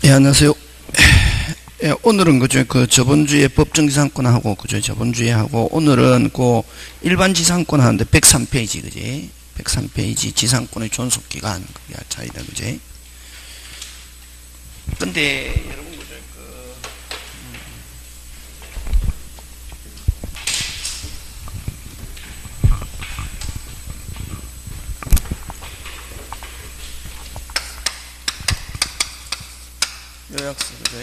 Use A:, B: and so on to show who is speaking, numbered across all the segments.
A: 예, 안녕하세요. 예, 오늘은 그 저번 주에 법정지상권 그죠? 저번 주에 하고, 오늘은 그 일반 지상권 하는데 103페이지, 그지? 103페이지 지상권의 존속기간, 그게 할 차이다, 그지? 근데, 여러분, 그죠? 요약서, 그죠?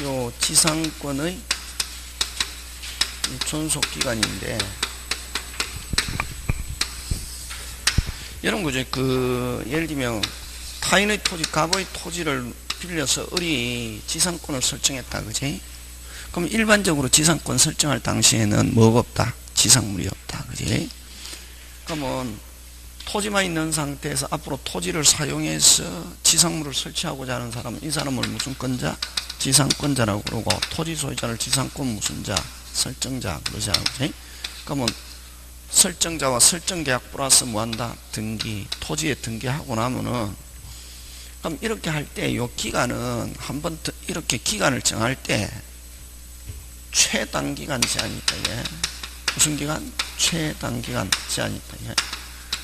A: 요 지상권의 존속기간인데, 이런 거죠. 예를 들면, 타인의 토지, 갑의 토지를 빌려서 을이 지상권을 설정했다, 그지? 그럼 일반적으로 지상권 설정할 당시에는 뭐가 없다? 지상물이 없다, 그지? 그러면, 토지만 있는 상태에서 앞으로 토지를 사용해서 지상물을 설치하고자 하는 사람은 이 사람을 무슨 권자? 지상권자라고 그러고, 토지 소유자를 지상권 무슨 자? 설정자 그러자, 그지? 그러면 설정자와 설정계약 플러스 뭐한다? 등기, 토지에 등기하고 나면은, 그럼 이렇게 할 때 요 기간은 한번 이렇게 기간을 정할 때 최단기간 제한이 있다, 예. 무슨 기간? 최단기간 제한이 있다, 예.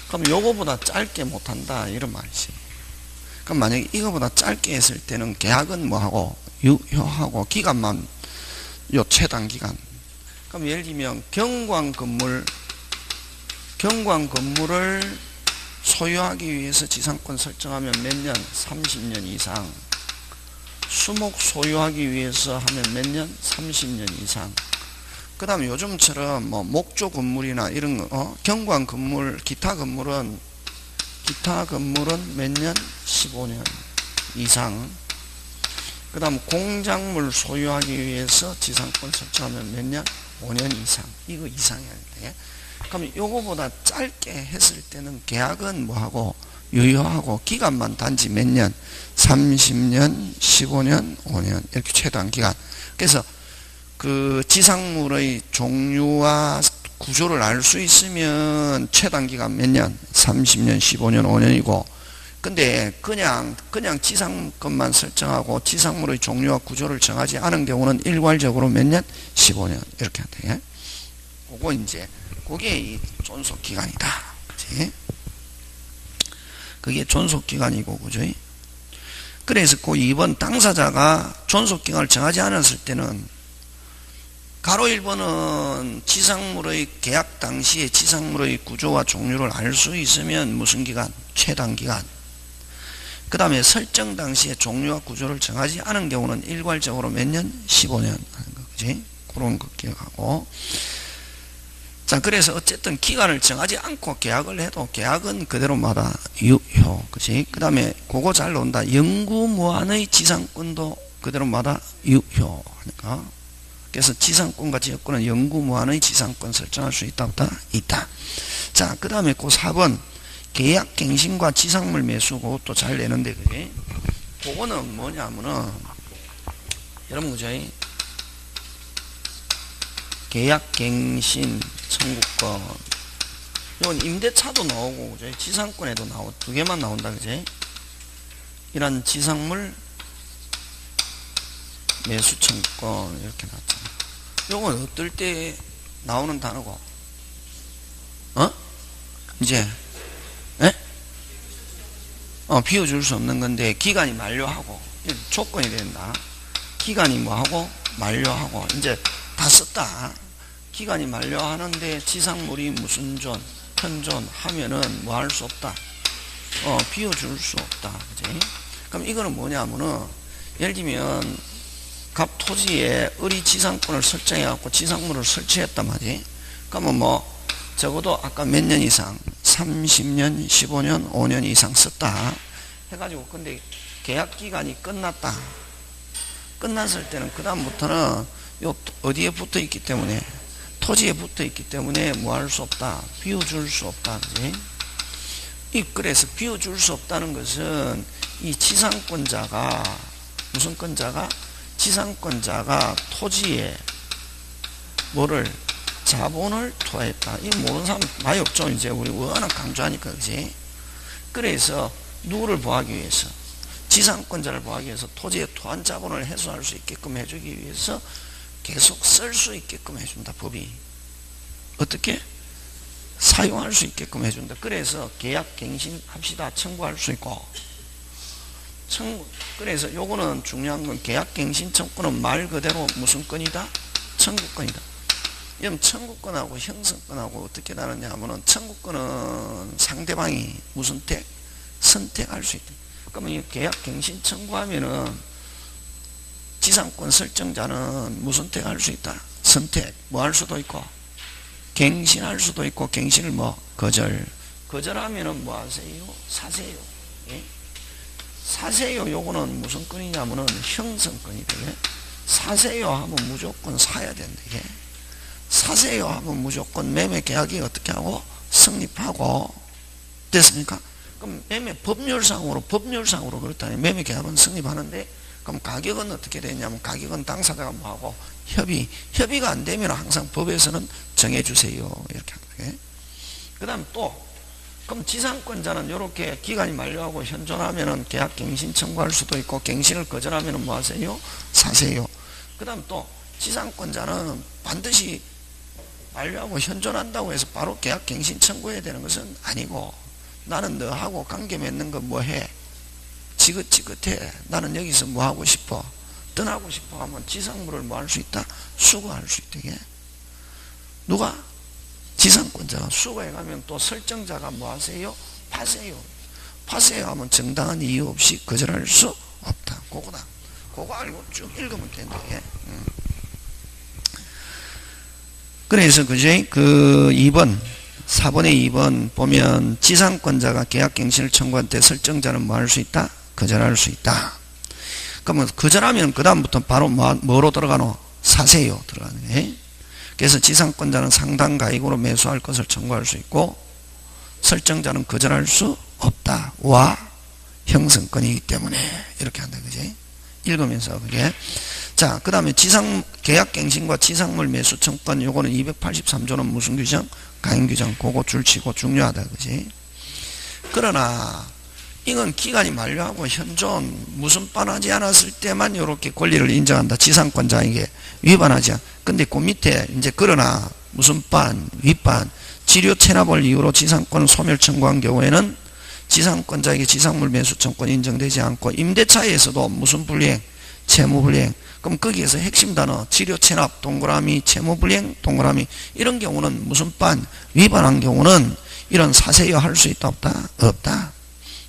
A: 그럼 요거보다 짧게 못한다 이런 말이지. 그럼 만약에 이거보다 짧게 했을 때는 계약은 뭐하고 유효하고 기간만 요 최단기간. 그럼 예를 들면 경관 건물을 소유하기 위해서 지상권 설정하면 몇 년? 30년 이상. 수목 소유하기 위해서 하면 몇 년? 30년 이상. 그 다음에 요즘처럼 뭐 목조 건물이나 이런 거, 경관 건물, 기타 건물은 몇 년? 15년 이상. 그 다음 공작물 소유하기 위해서 지상권 설정하면 몇 년? 5년 이상. 이거 이상이야. 그럼 요거보다 짧게 했을 때는 계약은 뭐하고 유효하고 기간만 단지 몇 년? 30년, 15년, 5년 이렇게 최단기간. 그래서 그 지상물의 종류와 구조를 알 수 있으면 최단기간 몇 년? 30년, 15년, 5년이고, 근데 그냥 지상권만 설정하고 지상물의 종류와 구조를 정하지 않은 경우는 일괄적으로 몇 년? 15년 이렇게 한다. 예? 그거 이제 그게 이 존속기간이다, 그지? 그게 존속기간이고, 그죠? 그래서 그 2번 당사자가 존속기간을 정하지 않았을 때는 가로 1번은 지상물의 계약 당시에 지상물의 구조와 종류를 알 수 있으면 무슨 기간? 최단기간. 그 다음에 설정 당시에 종류와 구조를 정하지 않은 경우는 일괄적으로 몇 년? 15년 하는 거, 그지? 그런 거 기억하고. 자, 그래서 어쨌든 기간을 정하지 않고 계약을 해도 계약은 그대로마다 유효, 그지? 그 다음에 그거 잘 논다. 영구무한의 지상권도 그대로마다 유효 하니까. 그래서 지상권과 지역권은 영구무한의 지상권 설정할 수 있다, 없다? 있다. 자, 그 다음에 그 4번 계약갱신과 지상물 매수, 그것도 잘 내는데, 그게 그거는 뭐냐면은 여러분, 그죠? 계약갱신 청구권, 이건 임대차도 나오고, 그죠? 지상권에도 나오고, 두 개만 나온다, 그죠? 이런 지상물 매수 청구권 이렇게 나왔잖아. 요건 어떨 때 나오는 단어고? 이제 비워줄 수 없는 건데 기간이 만료하고 조건이 된다. 기간이 뭐하고 만료하고 이제 다 썼다. 기간이 만료하는데 지상물이 무슨 존, 큰 존 하면은 뭐 할 수 없다. 비워줄 수 없다. 그지? 그럼 이거는 뭐냐면은 예를 들면 갑 토지에 을이 지상권을 설정해갖고 지상물을 설치했단 말이지. 그러면 뭐 적어도 아까 몇 년 이상 30년, 15년, 5년 이상 썼다 해가지고, 근데 계약기간이 끝났다. 끝났을 때는 그 다음부터는 요 어디에 붙어있기 때문에, 토지에 붙어있기 때문에 뭐 할 수 없다. 비워줄 수 없다, 그지? 그래서 비워줄 수 없다는 것은 이 지상권자가 무슨 권자가? 지상권자가 토지에 뭐를? 자본을 투하했다. 이 모르는 사람 많이 없죠. 이제 우리 워낙 강조하니까, 그지? 그래서 누구를 보호하기 위해서? 지상권자를 보호하기 위해서 토지의 토한 자본을 해소할 수 있게끔 해주기 위해서 계속 쓸 수 있게끔 해준다. 법이 어떻게? 사용할 수 있게끔 해준다. 그래서 계약갱신합시다 청구할 수 있고, 그래서 요거는 중요한 건 계약갱신 청구는 말 그대로 무슨 건이다? 청구권이다. 이건 청구권하고 형성권하고 어떻게 다르냐 하면은, 청구권은 상대방이 무슨 선택할 수 있다. 그러면 이 계약갱신 청구하면은 지상권 설정자는 무슨 택할 수 있다? 선택. 뭐 할 수도 있고 갱신할 수도 있고, 갱신을 뭐 거절하면은 뭐 하세요? 사세요. 예? 사세요. 요거는 무슨 건이냐면은 형성권이 되게. 사세요 하면 무조건 사야 된다. 이게 사세요 하면 무조건 매매 계약이 어떻게 하고 성립하고, 됐습니까? 그럼 매매 법률상으로 그렇다면 매매 계약은 성립하는데, 그럼 가격은 어떻게 되냐면 가격은 당사자가 뭐하고 협의가 안 되면 항상 법에서는 정해주세요 이렇게 하는. 그 다음 또, 그럼 지상권자는 이렇게 기간이 만료하고 현존하면은 계약갱신 청구할 수도 있고, 갱신을 거절하면은 뭐 하세요? 사세요. 그 다음 또 지상권자는 반드시 만료하고 현존한다고 해서 바로 계약갱신 청구해야 되는 것은 아니고, 나는 너하고 관계 맺는 거 뭐 해? 지긋지긋해. 나는 여기서 뭐 하고 싶어? 떠나고 싶어 하면 지상물을 뭐 할 수 있다? 수거할 수 있다. 이게 누가? 지상권자가 수거해 가면 또 설정자가 뭐 하세요? 파세요. 파세요 하면 정당한 이유 없이 거절할 수 없다. 그거다. 그거 알고 쭉 읽으면 된다. 예. 그래서 그제 그 2번 4번의 2번 보면, 지상권자가 계약갱신을 청구할 때 설정자는 뭐 할 수 있다? 거절할 수 있다. 그러면 거절하면 그 다음부터 바로 뭐로 들어가노? 사세요 들어가는 거예요. 그래서 지상권자는 상당 가액으로 매수할 것을 청구할 수 있고, 설정자는 거절할 수 없다. 와 형성권이기 때문에 이렇게 한다. 그지? 읽으면서 그게. 자, 그 다음에 계약갱신과 지상물 매수 청구권, 요거는 283조는 무슨 규정? 강행규정. 그거 줄치고 중요하다. 그지? 그러나 이건 기간이 만료하고 현존 무슨 반하지 않았을 때만 이렇게 권리를 인정한다. 지상권자에게 위반하지 않. 근데 그 밑에 이제 그러나 무슨 반, 윗반, 지료 체납을 이유로 지상권을 소멸 청구한 경우에는 지상권자에게 지상물 매수 청구권이 인정되지 않고, 임대차에서도 무슨 불이행? 채무불이행. 그럼 거기에서 핵심 단어 지료 체납 동그라미, 채무불이행 동그라미, 이런 경우는 무슨 반? 위반한 경우는 이런 사세요 할 수 있다 없다? 없다.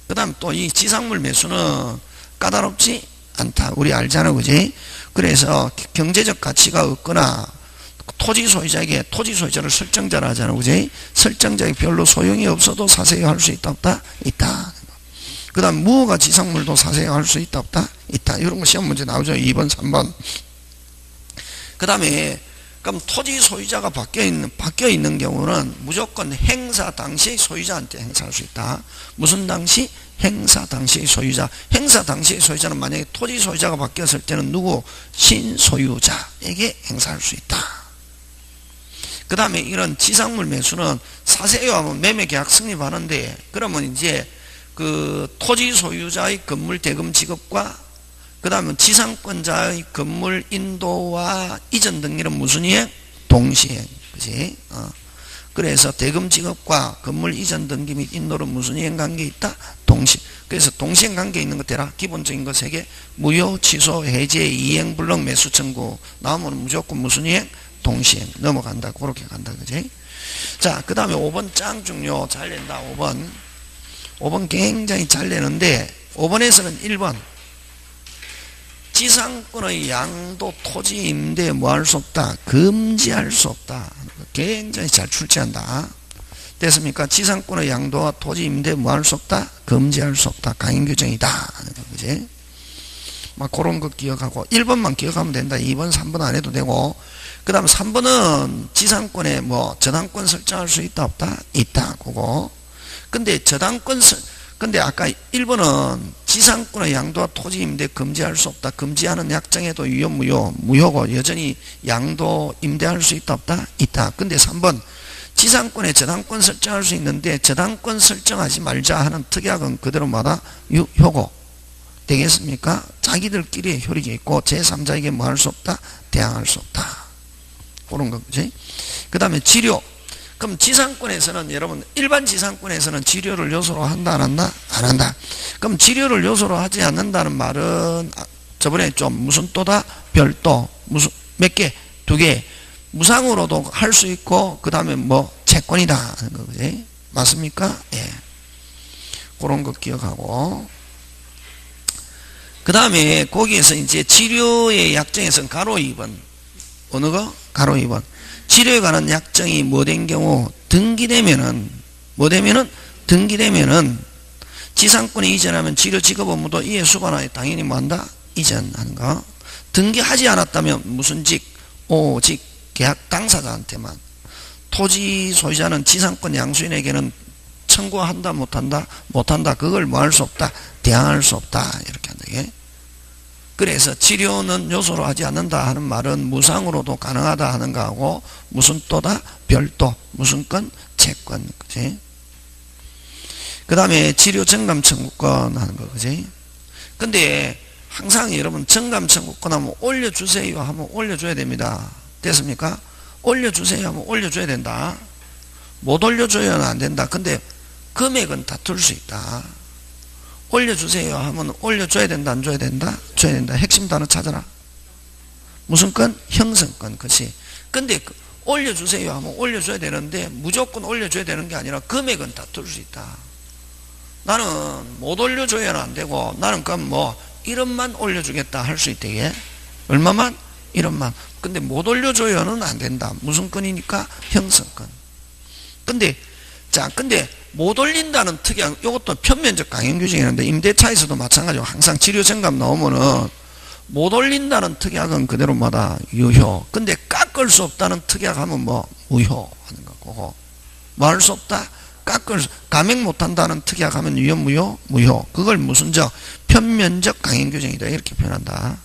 A: 그 다음 또 이 지상물 매수는 까다롭지 않다. 우리 알잖아. 그지? 그래서 경제적 가치가 없거나 토지 소유자에게, 토지 소유자를 설정자라 하잖아. 그지? 설정자에게 별로 소용이 없어도 사세요 할 수 있다 없다? 있다. 그 다음 무허가 지상물도 사세요 할 수 있다 없다? 있다. 이런 거 시험 문제 나오죠. 2번 3번. 그 다음에 그럼 토지 소유자가 바뀌어 있는 경우는 무조건 행사 당시의 소유자한테 행사할 수 있다. 무슨 당시? 행사 당시의 소유자. 행사 당시의 소유자는 만약에 토지 소유자가 바뀌었을 때는 누구? 신소유자에게 행사할 수 있다. 그 다음에 이런 지상물 매수는 사세요 하면 매매 계약 성립하는데, 그러면 이제 그 토지 소유자의 건물 대금 지급과 그 다음에 지상권자의 건물 인도와 이전 등기는 무슨 이행? 동시행. 그지? 그래서 대금 지급과 건물 이전 등기 및 인도는 무슨 이행 관계 있다? 동시. 그래서 동시행 관계 있는 것 대라. 기본적인 것 3개. 무효, 취소, 해제, 이행, 불능, 매수 청구 나오면 무조건 무슨 이행? 동시행. 넘어간다. 그렇게 간다. 그지? 자, 그 다음에 5번 짱 중요. 잘 낸다. 5번 굉장히 잘 내는데, 5번에서는 1번 지상권의 양도 토지 임대 뭐 할 수 없다? 금지할 수 없다. 굉장히 잘 출제한다. 됐습니까? 지상권의 양도와 토지 임대 뭐 할 수 없다? 금지할 수 없다. 강행규정이다. 그지? 막 그런 거 기억하고 1번만 기억하면 된다. 2번, 3번 안 해도 되고, 그 다음 3번은 지상권에 뭐 저당권 설정할 수 있다 없다? 있다. 그거. 근데 아까 1번은 지상권의 양도와 토지 임대 금지할 수 없다. 금지하는 약정에도 유효, 무효고 여전히 양도 임대할 수 있다 없다? 있다. 근데 3번 지상권에 저당권 설정할 수 있는데 저당권 설정하지 말자 하는 특약은 그대로마다 효고 되겠습니까? 자기들끼리의 효력이 있고 제3자에게 뭐 할 수 없다? 대항할 수 없다. 그런 거지. 그 다음에 치료. 그럼 지상권에서는 여러분 일반 지상권에서는 치료를 요소로 한다 안 한다? 안 한다. 그럼 치료를 요소로 하지 않는다는 말은 저번에 좀 무슨 또다? 별도. 무슨 몇 개? 2개. 무상으로도 할 수 있고 그 다음에 뭐 채권이다 하는 거지. 맞습니까? 예. 그런 거 기억하고 그 다음에 거기에서 이제 치료의 약정에서는 가로 2번 어느 거? 가로 2번 치료에 관한 약정이 뭐 된 경우 등기되면은 뭐 되면은 등기되면은 지상권에 이전하면 치료 직업 업무도 이에 수반하에 당연히 뭐 한다? 이전하는 거. 등기하지 않았다면 무슨 직? 오직 계약 당사자한테만. 토지 소유자는 지상권 양수인에게는 청구한다 못한다? 못한다. 그걸 뭐 할 수 없다? 대항할 수 없다. 이렇게 한다. 이게. 그래서 치료는 요소로 하지 않는다 하는 말은 무상으로도 가능하다 하는 거하고 무슨 또다? 별도. 무슨 건? 채권. 그지? 그 다음에 치료 정감 청구권 하는 거. 그지? 근데 항상 여러분 정감 청구권 하면 올려주세요 하면 올려줘야 됩니다. 됐습니까? 올려주세요 하면 올려줘야 된다. 못 올려줘야는 안 된다. 근데 금액은 다툴 수 있다. 올려주세요 하면 올려줘야 된다 안 줘야 된다? 줘야 된다. 핵심 단어 찾아라. 무슨 건? 형성권. 그치? 근데 올려주세요 하면 올려줘야 되는데 무조건 올려줘야 되는 게 아니라 금액은 다툴 수 있다. 나는 못 올려줘야는 안 되고 나는 그럼 뭐 1원만 올려주겠다 할 수 있대. 얼마만? 1원만. 근데 못 올려줘야는 안 된다. 무슨 건이니까? 형성권. 근데 못 올린다는 특이한 이것도 편면적 강행 규정이 있는데 임대차에서도 마찬가지고 항상 치료 정감 나오면은 못 올린다는 특약은 그대로마다 유효. 근데 깎을 수 없다는 특약 하면 뭐 무효 하는 거고. 뭐 할 수 없다? 감액 못한다는 특약 하면 유효 무효? 무효. 그걸 무슨 편면적 강행 규정이다 이렇게 표현한다.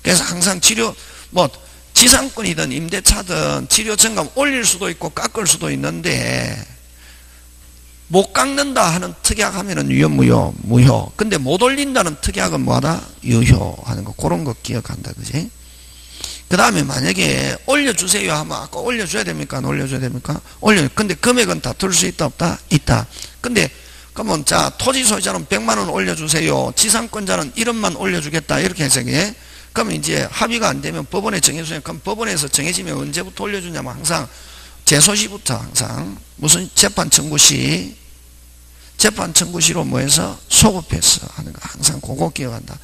A: 그래서 항상 치료 뭐 지상권이든 임대차든 치료 정감 올릴 수도 있고 깎을 수도 있는데 못 깎는다 하는 특약 하면은 유효 무효? 무효. 근데 못 올린다는 특약은 뭐하다? 유효 하는 거. 그런 거 기억한다. 그지? 그 다음에 만약에 올려주세요 하면 아까 올려줘야 됩니까? 안 올려줘야 됩니까? 근데 금액은 다툴 수 있다 없다? 있다. 근데 그러면 자 토지 소유자는 100만원 올려주세요. 지상권자는 1원만 올려주겠다. 이렇게 해서 그러면 이제 합의가 안 되면 법원에 정해주세요. 그럼 법원에서 정해지면 언제부터 올려주냐면 항상 제소시부터 항상 무슨 재판 청구시로 뭐 해서 소급해서 하는 거 항상 그거 기억한다.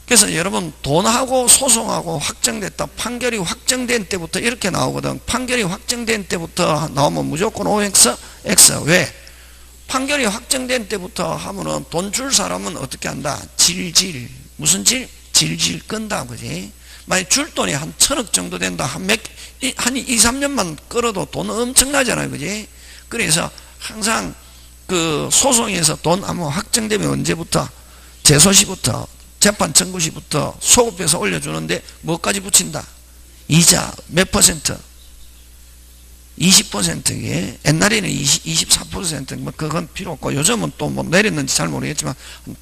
A: 그래서 여러분 돈하고 소송하고 확정됐다. 판결이 확정된 때부터 이렇게 나오거든. 판결이 확정된 때부터 나오면 무조건 OX, X. 왜? 판결이 확정된 때부터 하면은 돈 줄 사람은 어떻게 한다? 질질. 무슨 질? 질질 끈다. 그지? 만약 줄 돈이 한 1000억 정도 된다. 한 2, 3년만 끌어도 돈 엄청나잖아요. 그지? 그래서 항상 그 소송에서 돈 한번 확정되면 언제부터? 제소시부터 재판 청구시부터 소급해서 올려주는데 뭐까지 붙인다? 이자 몇 퍼센트? 20%에 옛날에는 24% 뭐 그건 필요 없고 요즘은 또 뭐 내렸는지 잘 모르겠지만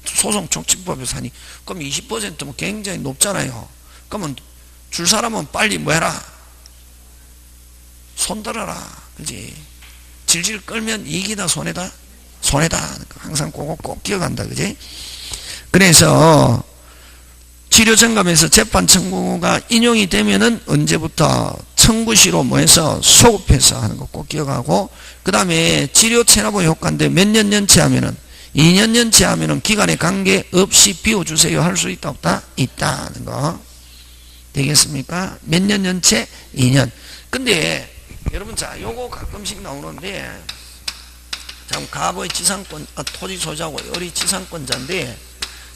A: 소송 촉진법에서 하니 그럼 20%면 굉장히 높잖아요. 그러면 줄 사람은 빨리 뭐 해라? 손들어라. 그지? 질질 끌면 이익이다 손해다? 손해다. 항상 그거 꼭 기억한다. 그지? 그래서 치료 정감에서 재판 청구가 인용이 되면은 언제부터 청구시로 뭐 해서 소급해서 하는 거 꼭 기억하고 그 다음에 치료 체납의 효과인데 몇 년 연체하면은 2년 연체하면은 기간에 관계없이 비워주세요 할 수 있다 없다? 있다는 거 되겠습니까? 몇 년 연체? 2년. 근데 여러분 자 요거 가끔씩 나오는데 참 갑의 지상권 토지 소유자고 을이 지상권자인데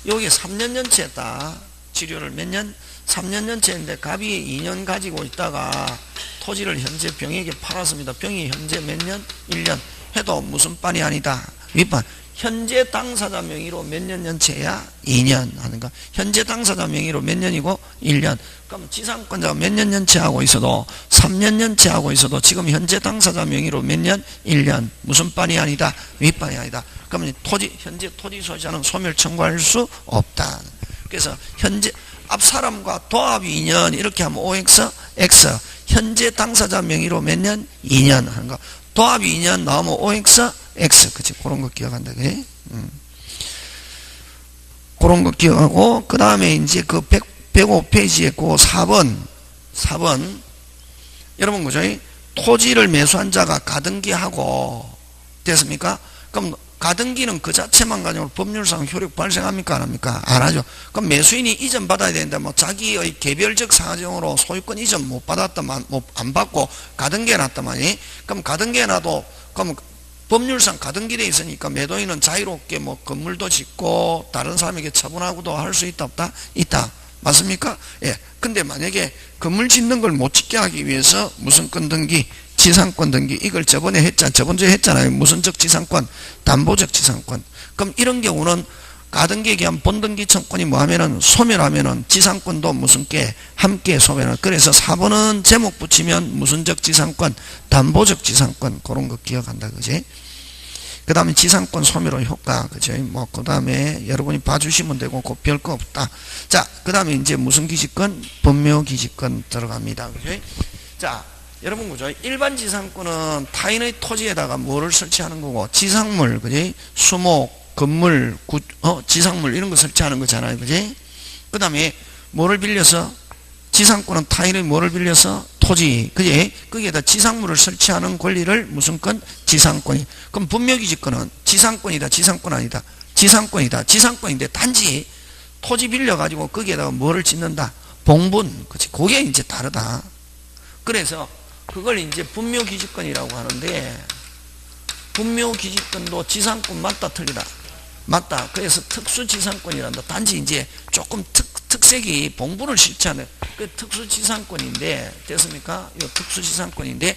A: 여기 3년 연체했다. 치료를 몇 년? 3년 연체인데 갑이 2년 가지고 있다가 토지를 현재 병에게 팔았습니다. 병이 현재 몇 년? 1년 해도 무슨 빤이 아니다. 윗반. 현재 당사자 명의로 몇 년 연체야? 2년 하는가? 현재 당사자 명의로 몇 년이고? 1년. 그럼 지상권자가 몇 년 연체하고 있어도 3년 연체하고 있어도 지금 현재 당사자 명의로 몇 년? 1년. 무슨 반이 아니다? 윗반이 아니다. 그러면 현재 토지 소유자는 소멸 청구할 수 없다. 그래서 현재 앞 사람과 도합 2년 이렇게 하면 OX, X. 현재 당사자 명의로 몇 년? 2년 하는 거. 도합 2년 나오면 OX, X. 그치? 그런 거 기억한다. 그래? 그런 거 기억하고, 그 다음에 이제 그 105페이지에 그 4번. 여러분, 그죠? 토지를 매수한 자가 가등기하고, 됐습니까? 그럼 가등기는 그 자체만 가지고 법률상 효력 발생합니까? 안 합니까? 안 하죠. 그럼 매수인이 이전 받아야 되는데, 뭐 자기의 개별적 사정으로 소유권 이전 못 받았다만, 안 받고 가등기해 놨다만이, 그럼 가등기해 놔도, 그럼 법률상 가등기돼 있으니까 매도인은 자유롭게 뭐 건물도 짓고 다른 사람에게 처분하고도 할 수 있다 없다? 있다. 맞습니까? 예. 근데 만약에 건물 짓는 걸 못 짓게 하기 위해서 무슨 건 등기, 지상권 등기, 이걸 저번주에 했잖아요. 무슨적 지상권, 담보적 지상권. 그럼 이런 경우는 가등기에 의한 본등기 청권이 뭐 하면은 소멸하면은 지상권도 무슨 게 함께 소멸을. 그래서 4번은 제목 붙이면 무슨적 지상권, 담보적 지상권. 그런 거 기억한다. 그지? 그 다음에 지상권 소멸의 효과. 그죠? 뭐, 그 다음에 여러분이 봐주시면 되고, 그 별거 없다. 자, 그 다음에 이제 무슨 기지권? 법묘기지권 들어갑니다. 그죠? 자, 여러분, 그죠? 일반 지상권은 타인의 토지에다가 뭐를 설치하는 거고, 지상물, 그지? 수목, 건물, 지상물, 이런 거 설치하는 거잖아요. 그지? 그 다음에 뭐를 빌려서? 지상권은 타인의 뭐를 빌려서? 토지. 그지? 거기에다 지상물을 설치하는 권리를 무슨 권? 지상권이. 그럼 분묘기지권은 지상권이다, 지상권 아니다? 지상권이다. 지상권인데 단지 토지 빌려가지고 거기에다가 뭐를 짓는다? 봉분. 그치? 그게 이제 다르다. 그래서 그걸 이제 분묘기지권이라고 하는데, 분묘기지권도 지상권 맞다, 틀리다? 맞다. 그래서 특수지상권이란다. 단지 이제 조금 특색이 봉분을 실체하는 그 특수지상권인데, 됐습니까? 요 특수지상권인데,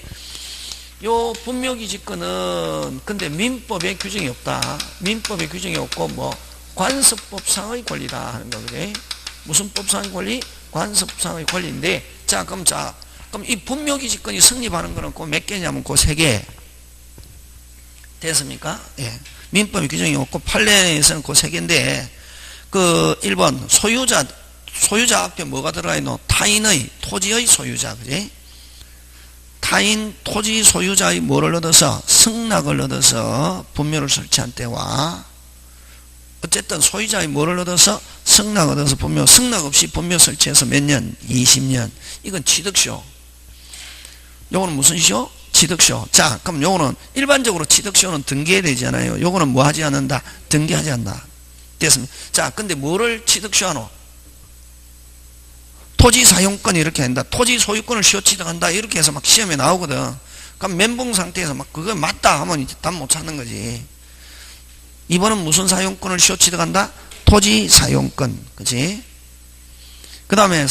A: 요 분묘기지권은 근데 민법에 규정이 없다. 민법에 규정이 없고 뭐 관습법상의 권리다 하는 거거든. 무슨 법상의 권리? 관습법상의 권리인데, 자 그럼 이 분묘기지권이 성립하는 거는 그 몇 개냐면 그 3개. 됐습니까? 예. 민법에 규정이 없고 판례에서는 그 3개인데, 그 1번 소유자 앞에 뭐가 들어가 있노? 타인의 토지의 소유자. 그지? 타인 토지 소유자의 뭐를 얻어서? 승낙을 얻어서 분묘를 설치한 때와, 어쨌든 소유자의 뭐를 얻어서? 승낙을 얻어서 분묘, 승낙 없이 분묘 설치해서 몇 년? 20년. 이건 취득쇼. 요거는 무슨 쇼? 취득쇼. 자, 그럼 요거는 일반적으로 취득쇼는 등기해야 되잖아요. 요거는 뭐 하지 않는다? 등기하지 않는다. 됐습니다. 자, 근데 뭐를 취득쇼 하노? 토지 사용권 이렇게 한다. 토지 소유권을 시효 취득한다. 이렇게 해서 막 시험에 나오거든. 그럼 멘붕 상태에서 막 그거 맞다 하면 이제 답 못 찾는 거지. 2번은 무슨 사용권을 시효 취득한다? 토지 사용권. 그치? 그 다음에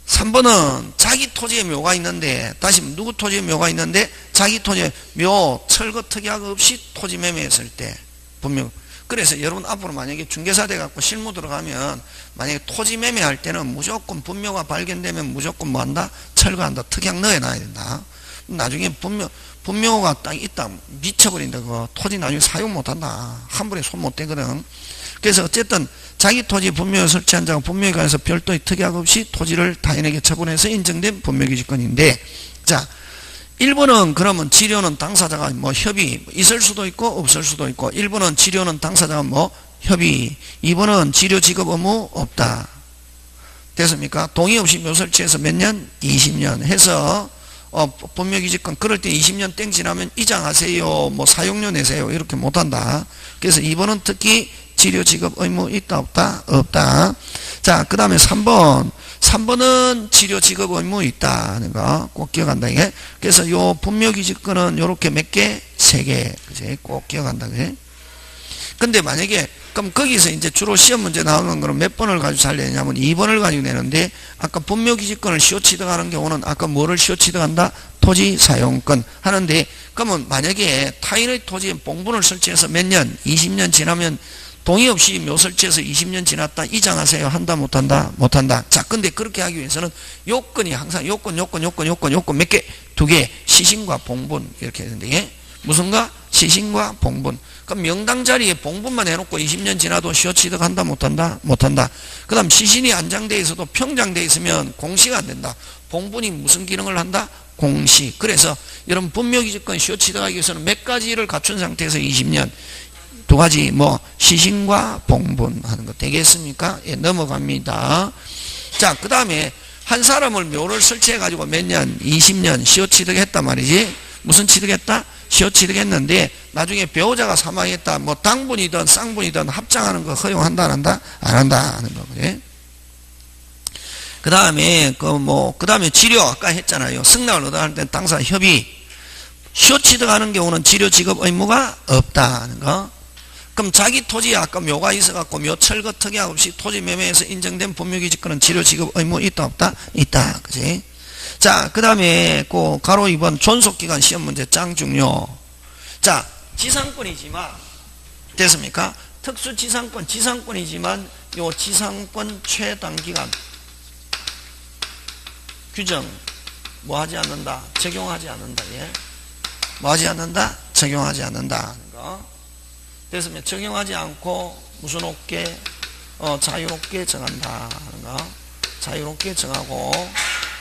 A: 3번은 자기 토지에 묘가 있는데, 다시 누구 토지에 묘가 있는데 자기 토지에 묘, 철거 특약 없이 토지 매매했을 때 분명. 그래서 여러분 앞으로 만약에 중개사 돼 갖고 실무 들어가면 만약에 토지 매매할 때는 무조건 분묘가 발견되면 무조건 뭐 한다? 철거한다. 특약 넣어놔야 된다. 나중에 분묘가 딱 있다 미쳐버린다. 그거 토지 나중에 사용 못한다. 한 번에 손 못 대거든. 그래서 어쨌든 자기 토지 분묘에 설치한 자가 분묘에 관해서 별도의 특약 없이 토지를 타인에게 처분해서 인정된 분묘기지권인데, 자 1번은 그러면 지료는 당사자가 뭐 협의 있을 수도 있고 없을 수도 있고, 1번은 지료는 당사자가 뭐 협의, 2번은 지료 지급 의무 없다. 됐습니까? 동의 없이 묘 설치해서 몇 년? 20년 해서 분묘기지권 그럴 때 20년 땡 지나면 이장하세요, 뭐 사용료 내세요 이렇게 못한다. 그래서 2번은 특히 지료 지급 의무 있다 없다? 없다. 자 그 다음에 3번은 지료 지급 의무 있다 하는 거 꼭 기억한다. 이게. 그래서 요 분묘기지권은 요렇게 몇 개? 3개. 그지? 꼭 기억한다. 그지? 근데 만약에 그럼 거기서 이제 주로 시험 문제 나오는 거는 몇 번을 가지고 잘 내냐면 2번을 가지고 내는데, 아까 분묘기지권을 시효 취득하는 경우는 아까 뭐를 시효 취득한다? 토지 사용권 하는데, 그러면 만약에 타인의 토지에 봉분을 설치해서 몇 년, 20년 지나면 동의 없이 묘설치해서 20년 지났다 이장하세요. 한다 못한다? 못한다. 자, 근데 그렇게 하기 위해서는 요건이 항상 요건 몇 개? 2개. 시신과 봉분 이렇게 되는데, 예? 무슨가? 시신과 봉분. 그럼 명당 자리에 봉분만 해놓고 20년 지나도 시효취득한다 못한다? 못한다. 그 다음 시신이 안장되어 있어도 평장되어 있으면 공시가 안 된다. 봉분이 무슨 기능을 한다? 공시. 그래서 여러분 분묘기지권 시효취득하기 위해서는 몇 가지를 갖춘 상태에서 20년, 2가지 뭐 시신과 봉분 하는 거 되겠습니까? 예, 넘어갑니다. 자, 그 다음에 한 사람을 묘를 설치해 가지고 몇 년, 20년 시효취득했단 말이지. 무슨 취득했다? 시효취득했는데 나중에 배우자가 사망했다. 뭐 당분이든 쌍분이든 합장하는 거 허용한다 안 한다? 안 한다 하는 거. 그래? 그 다음에 그 다음에 치료 아까 했잖아요. 승낙을 얻어 할 때 당사 협의. 시효취득하는 경우는 치료 지급 의무가 없다 하는 거. 그럼 자기 토지에 아까 묘가 있어갖고 묘 철거 특약 없이 토지 매매에서 인정된 분묘기지권은 치료 지급 의무 있다 없다? 있다. 그지? 자, 그 다음에 그 가로 2번 존속기간 시험 문제 짱 중요. 자, 지상권이지만 됐습니까? 지상권이지만 요 지상권 최단기간 규정 뭐 하지 않는다? 적용하지 않는다. 예? 뭐 하지 않는다? 적용하지 않는다 하는 거. 됐으면 적용하지 않고 무슨 없게 자유롭게 정한다 하는 거. 자유롭게 정하고,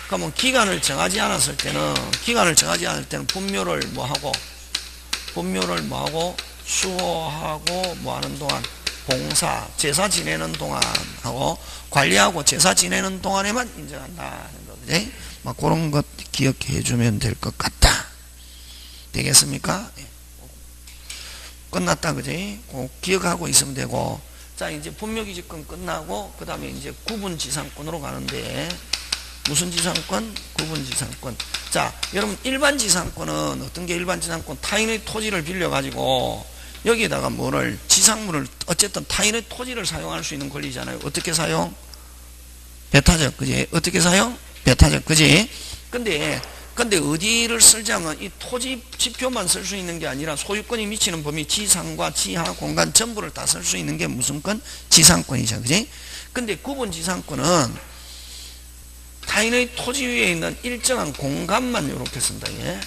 A: 그러면 기간을 정하지 않을 때는 분묘를 뭐하고 수호하고 뭐하는 동안 봉사 제사 지내는 동안 하고 관리하고 제사 지내는 동안에만 인정한다 하는 거. 그지? 막 그런 것 기억해 주면 될 것 같다. 되겠습니까? 끝났다. 그지? 꼭 기억하고 있으면 되고. 자, 이제 분묘기지권 끝나고 그 다음에 이제 구분지상권으로 가는데, 무슨 지상권? 구분지상권. 자, 여러분 일반지상권은 어떤 게 일반지상권? 타인의 토지를 빌려가지고 여기에다가 지상물을 어쨌든 타인의 토지를 사용할 수 있는 권리잖아요. 어떻게 사용? 배타적. 그지? 어떻게 사용? 배타적. 그지? 근데 어디를 쓸자면 이 토지 지표만 쓸 수 있는 게 아니라 소유권이 미치는 범위 지상과 지하 공간 전부를 다 쓸 수 있는 게 무슨 권? 지상권이죠. 그지? 근데 구분지상권은 타인의 토지 위에 있는 일정한 공간만 이렇게 쓴다. 예?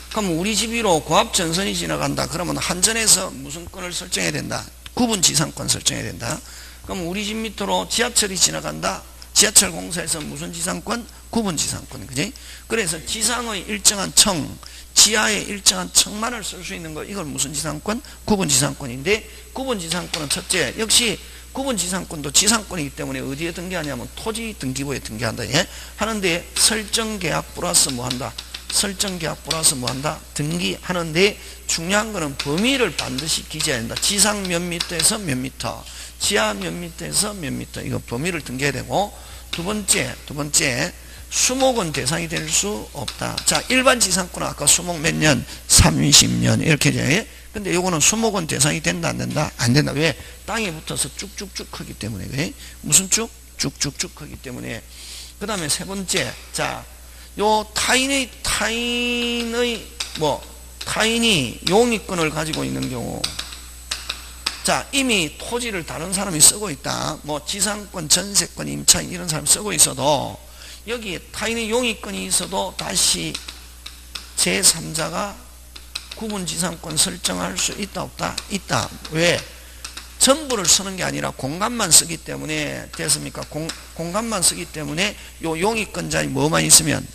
A: 그럼 우리 집 위로 고압전선이 지나간다. 그러면 한전에서 무슨 권을 설정해야 된다? 구분지상권 설정해야 된다. 그럼 우리 집 밑으로 지하철이 지나간다. 지하철 공사에서 무슨 지상권? 구분지상권. 그지? 그래서 지상의 일정한 청, 지하의 일정한 청만을 쓸 수 있는 거, 이걸 무슨 지상권? 구분지상권인데, 구분지상권은 첫째, 역시 구분지상권도 지상권이기 때문에 어디에 등기하냐면 토지 등기부에 등기한다. 예? 하는데 설정계약 플러스 뭐 한다? 설정계약 플러스 뭐 한다? 등기하는데 중요한 거는 범위를 반드시 기재해야 된다. 지상 몇 미터에서 몇 미터, 지하 몇 미터에서 몇 미터, 이거 범위를 등기해야 되고, 두 번째 수목은 대상이 될 수 없다. 자, 일반 지상권은 아까 수목 몇 년? 30년 이렇게 돼. 근데 요거는 수목은 대상이 된다 안 된다? 안 된다. 왜? 땅에 붙어서 쭉쭉쭉 크기 때문에. 왜? 무슨 쭉? 쭉쭉쭉 크기 때문에. 그 다음에 세 번째, 자, 요 타인이 용의권을 가지고 있는 경우, 자, 이미 토지를 다른 사람이 쓰고 있다. 뭐 지상권, 전세권, 임차인 이런 사람이 쓰고 있어도 여기에 타인의 용의권이 있어도 다시 제3자가 구분지상권 설정할 수 있다 없다? 있다. 왜? 전부를 쓰는 게 아니라 공간만 쓰기 때문에. 됐습니까? 공간만 쓰기 때문에 요 용의권자의 뭐만 있으면?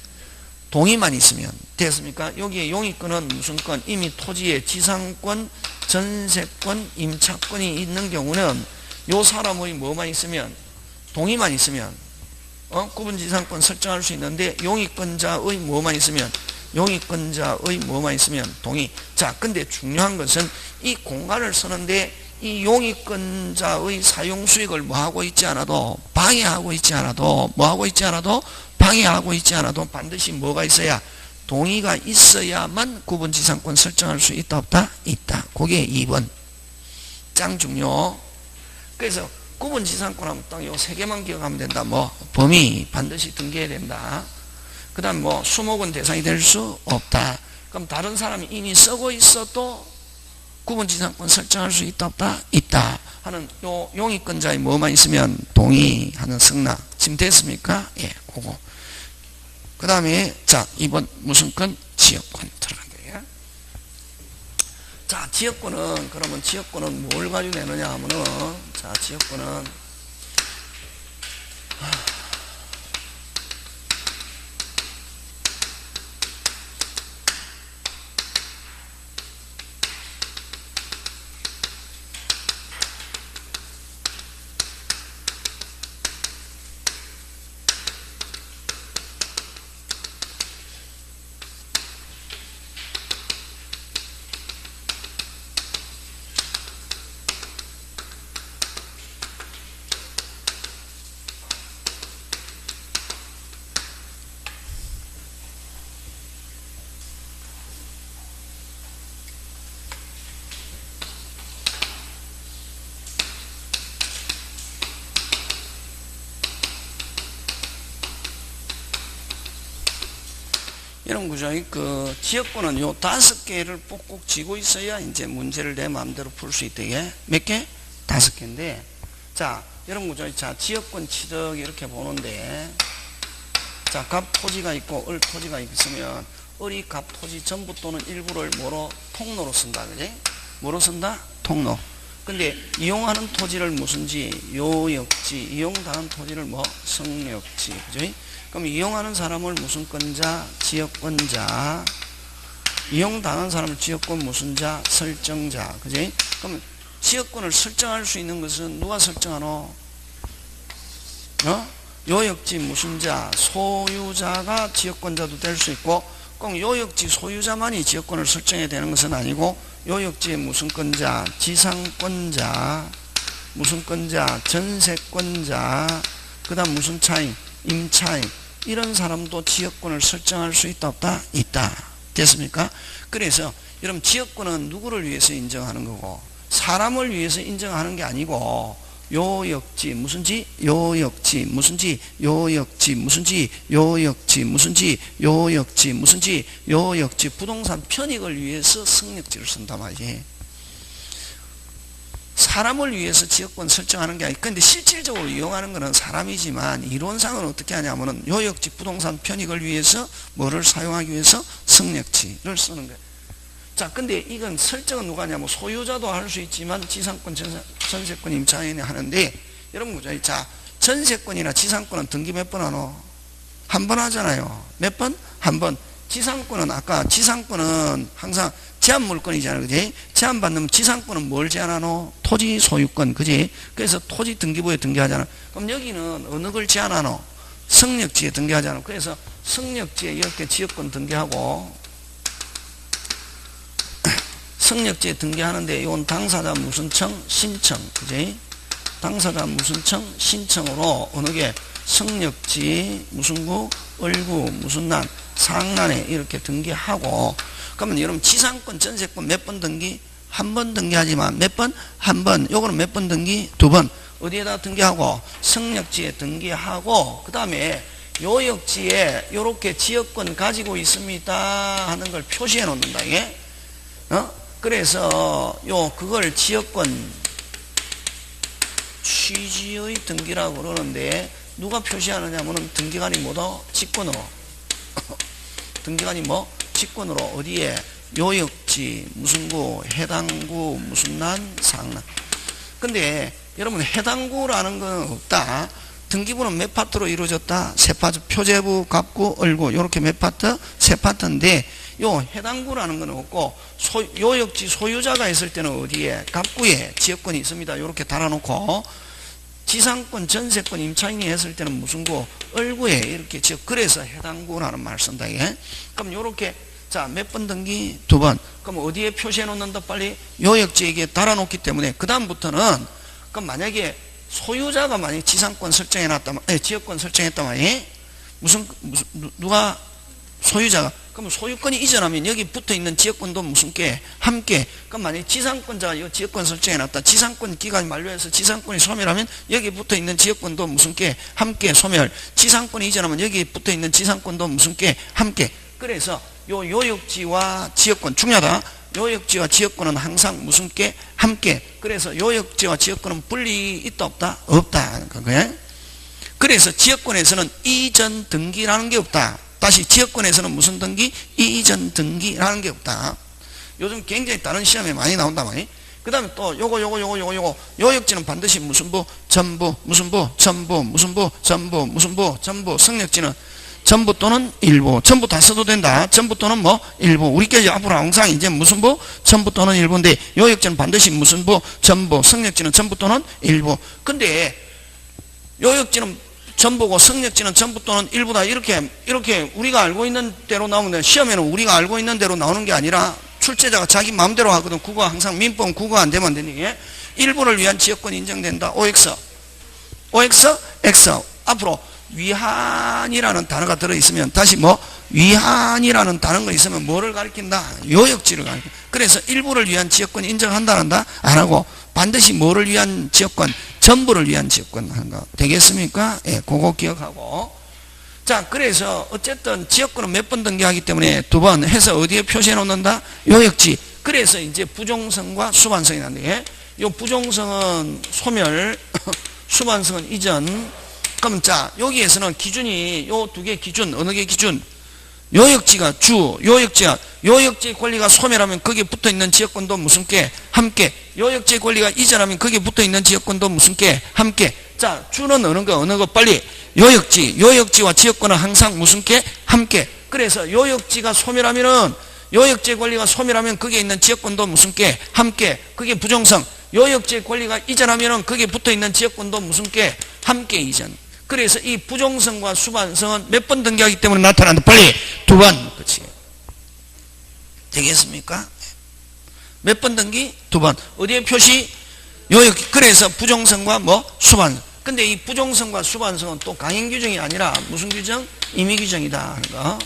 A: 동의만 있으면. 됐습니까? 여기에 용의권은 무슨 권? 이미 토지에 지상권, 전세권, 임차권이 있는 경우는 요 사람의 뭐만 있으면? 동의만 있으면 구분지상권 설정할 수 있는데, 용의권자의 뭐만 있으면? 용의권자의 뭐만 있으면? 동의. 자, 근데 중요한 것은 이 공간을 쓰는데 이 용의권자의 사용 수익을 뭐하고 있지 않아도, 방해하고 있지 않아도, 뭐하고 있지 않아도, 방해하고 있지 않아도 반드시 뭐가 있어야? 동의가 있어야만 구분지상권 설정할 수 있다 없다? 있다. 그게 2번 짱 중요. 그래서 구분지상권 하면 딱 요 세 개만 기억하면 된다. 뭐 범위 반드시 등기해야 된다. 그 다음 뭐 수목은 대상이 될 수 없다. 그럼 다른 사람이 이미 쓰고 있어도 구분지상권 설정할 수 있다 없다? 있다 하는 요 용의권자의 뭐만 있으면 동의하는 승낙. 지금 됐습니까? 예, 그거. 그 다음에 자 2번 무슨 권? 지역권 들어간대요. 자 지역권은 그러면 지역권은 뭘 가지고 내느냐 하면은 자 지역권은 이런 구조의 그 지역권은 요 5개를 꼭꼭 쥐고 있어야 이제 문제를 내 마음대로 풀 수 있대. 몇 개? 5개인데 자 이런 구조의 자 지역권 취득 이렇게 보는데 자 갑 토지가 있고 을 토지가 있으면 을이 갑 토지 전부 또는 일부를 뭐로? 통로로 쓴다. 그지? 뭐로 쓴다? 통로. 근데 이용하는 토지를 무슨지? 요역지. 이용당한 토지를 뭐? 성역지. 그지? 그럼 이용하는 사람을 무슨 권자? 지역권자. 이용당한 사람을 지역권 무슨 자? 설정자. 그지? 그럼 지역권을 설정할 수 있는 것은 누가 설정하노? 요역지 무슨 자? 소유자가 지역권자도 될 수 있고 꼭 요역지 소유자만이 지역권을 설정해야 되는 것은 아니고 요역지의 무슨 권자? 지상권자. 무슨 권자? 전세권자. 그 다음 무슨 차임? 임차임. 이런 사람도 지역권을 설정할 수 있다 없다? 있다. 됐습니까? 그래서 여러분 지역권은 누구를 위해서 인정하는 거고 사람을 위해서 인정하는 게 아니고 요역지 무슨지? 요역지 무슨지? 요역지 무슨지? 요역지 무슨지? 요역지 무슨지? 요역지 부동산 편익을 위해서 승역지를 쓴단 말이지. 사람을 위해서 지역권 설정하는 게 아니고 근데 실질적으로 이용하는 것은 사람이지만 이론상은 어떻게 하냐면은 요역지 부동산 편익을 위해서 뭐를 사용하기 위해서 승역지를 쓰는 거예요. 자 근데 이건 설정은 누가 하냐면 소유자도 할 수 있지만 지상권 전세권 임차인이 하는데 여러분 보자. 자 전세권이나 지상권은 등기 몇 번 하노? 한 번 하잖아요. 몇 번? 한 번. 지상권은 아까 지상권은 항상 제한 물건이잖아요. 그지? 제한받는 지상권은 뭘 제한하노? 토지 소유권. 그지? 그래서 토지 등기부에 등기하잖아. 그럼 여기는 어느 걸 제한하노? 성역지에 등기하잖아. 그래서 성역지에 이렇게 지역권 등기하고 성역지에 등기하는데 이건 당사자 무슨 청? 신청. 그지? 당사자 무슨 청? 신청으로 어느 게 성역지 무슨 구? 을구 무슨 난? 상란에 이렇게 등기하고 그러면 여러분 지상권 전세권 몇 번 등기? 한 번 등기하지만 몇 번? 한 번. 요거는 몇 번 등기? 2번. 어디에다 등기하고? 성역지에 등기하고 그 다음에 요역지에 요렇게 지역권 가지고 있습니다 하는 걸 표시해 놓는다. 이게 그래서 그걸 지역권 취지의 등기라고 그러는데 누가 표시하느냐면은 등기관이 뭐다? 직권으로 등기관이 뭐? 직권으로 어디에? 요역지 무슨 구? 해당구 무슨 난? 상난. 근데 여러분 해당구라는 건 없다. 등기부는 몇 파트로 이루어졌다? 세 파트. 표제부, 갑구, 을구 요렇게 몇 파트? 세 파트인데 요 해당구라는 건 없고 요역지 소유자가 있을 때는 어디에? 갑구에 지역권이 있습니다. 요렇게 달아놓고 지상권, 전세권, 임차인이 했을 때는 무슨 구? 을구에 이렇게 지역. 그래서 해당구라는 말을 쓴다. 이게. 그럼 요렇게 자, 몇 번 등기? 2번. 그럼 어디에 표시해 놓는다? 빨리 요역지에게 달아놓기 때문에 그 다음부터는 그럼 만약에 소유자가 만약에 지상권 설정해 놨다면 지역권 설정했단 말이에요. 누가 소유자가 그럼 소유권이 이전하면 여기 붙어있는 지역권도 무슨 게? 함께. 그럼 만약에 지상권자가 이 지역권 설정해놨다. 지상권 기간이 만료해서 지상권이 소멸하면 여기 붙어있는 지역권도 무슨 게? 함께 소멸. 지상권이 이전하면 여기 붙어있는 지상권도 무슨 게? 함께. 그래서 요 요역지와 지역권 중요하다. 요역지와 지역권은 항상 무슨 게? 함께. 그래서 요역지와 지역권은 분리 있다 없다? 없다 하는 거고요. 그래서 지역권에서는 이전 등기라는 게 없다. 다시 지역권에서는 무슨 등기? 이전 등기라는 게 없다. 요즘 굉장히 다른 시험에 많이 나온다 말이. 그 다음에 또 요거 요역지는 반드시 무슨 부? 전부 무슨 부? 전부 무슨 부? 전부 무슨 부? 전부. 성역지는 전부 또는 일부. 전부 다 써도 된다. 전부 또는 뭐? 일부. 우리께서 앞으로 항상 이제 무슨 부? 전부 또는 일부인데 요역지는 반드시 무슨 부? 전부. 성역지는 전부 또는 일부. 근데 요역지는 전부고 성역지는 전부 또는 일부다. 이렇게 우리가 알고 있는 대로 나오는데 시험에는 우리가 알고 있는 대로 나오는 게 아니라 출제자가 자기 마음대로 하거든. 국어가 항상 민법은 국어 안 되면 안 되니. 일부를 위한 지역권이 인정된다. OX X 앞으로 위한이라는 단어가 들어있으면 다시 뭐? 위한이라는 단어가 있으면 뭐를 가리킨다? 요역지를 가리킨다. 그래서 일부를 위한 지역권 인정한다는다? 안 하고 반드시 뭐를 위한 지역권? 전부를 위한 지역권 하는 거 되겠습니까? 예, 그거 기억하고. 자, 그래서 어쨌든 지역권은 몇 번 등기하기 때문에 2번 해서 어디에 표시해 놓는다? 요역지. 그래서 이제 부종성과 수반성이 난데, 요 부종성은 소멸, 수반성은 이전. 그럼 자, 여기에서는 기준이 요 2개 기준, 어느 게 기준? 요역지가 주, 요역지의 권리가 소멸하면 거기에 붙어있는 지역권도 무슨 게? 함께. 요역지의 권리가 이전하면 거기에 붙어있는 지역권도 무슨 게? 함께. 자, 주는 어느 거 빨리. 요역지와 지역권은 항상 무슨 게? 함께. 그래서 요역지가 소멸하면은, 요역지의 권리가 소멸하면 거기에 있는 지역권도 무슨 게? 함께. 그게 부종성. 요역지의 권리가 이전하면은 거기에 붙어있는 지역권도 무슨 게? 함께 이전. 그래서 이 부종성과 수반성은 몇 번 등기하기 때문에 나타난다. 빨리 2번. 그치? 되겠습니까? 몇 번 등기? 2번. 어디에 표시? 요역. 그래서 부종성과 뭐? 수반성. 근데 이 부종성과 수반성은 또 강행 규정이 아니라 무슨 규정? 임의 규정이다 하는 거.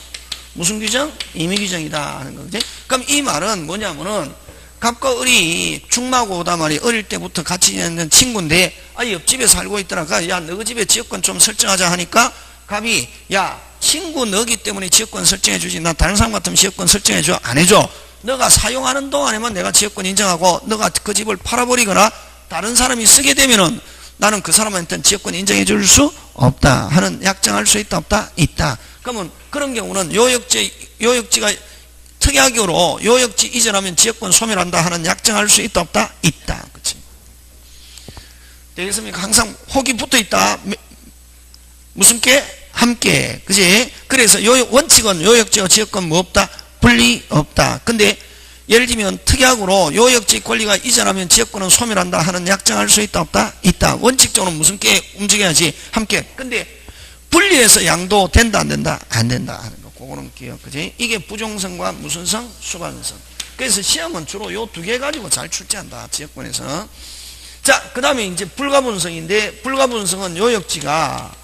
A: 무슨 규정? 임의 규정이다 하는 거지. 그럼 이 말은 뭐냐면은 갑과 을이 중마고 오다말이 어릴 때부터 같이 있는 친구인데 옆집에 살고 있더라. 야, 너 집에 지역권 좀 설정하자 하니까 갑이 야, 친구 너기 때문에 지역권 설정해 주지. 나 다른 사람 같으면 지역권 설정해 줘? 안 해줘. 너가 사용하는 동안에만 내가 지역권 인정하고 너가 그 집을 팔아버리거나 다른 사람이 쓰게 되면은 나는 그 사람한테는 지역권 인정해 줄 수 없다 하는 약정할 수 있다 없다? 있다. 그러면 그런 경우는 요역지가 특약으로 요역지 이전하면 지역권 소멸한다 하는 약정할 수 있다 없다? 있다. 그치? 되겠습니까? 항상 혹이 붙어 있다. 무슨 게? 함께. 그치? 그래서 원칙은 요역지와 지역권 뭐 없다? 분리 없다. 근데 예를 들면 특약으로 요역지 권리가 이전하면 지역권은 소멸한다 하는 약정할 수 있다 없다? 있다. 원칙적으로 무슨 게 움직여야지? 함께. 근데 분리해서 양도 된다 안 된다? 안 된다 하는 거. 그거는 기억. 그지? 이게 부종성과 무슨 성? 수반성. 그래서 시험은 주로 요 2개 가지고 잘 출제한다. 지역권에서. 자, 그 다음에 이제 불가분성인데, 불가분성은 요역지가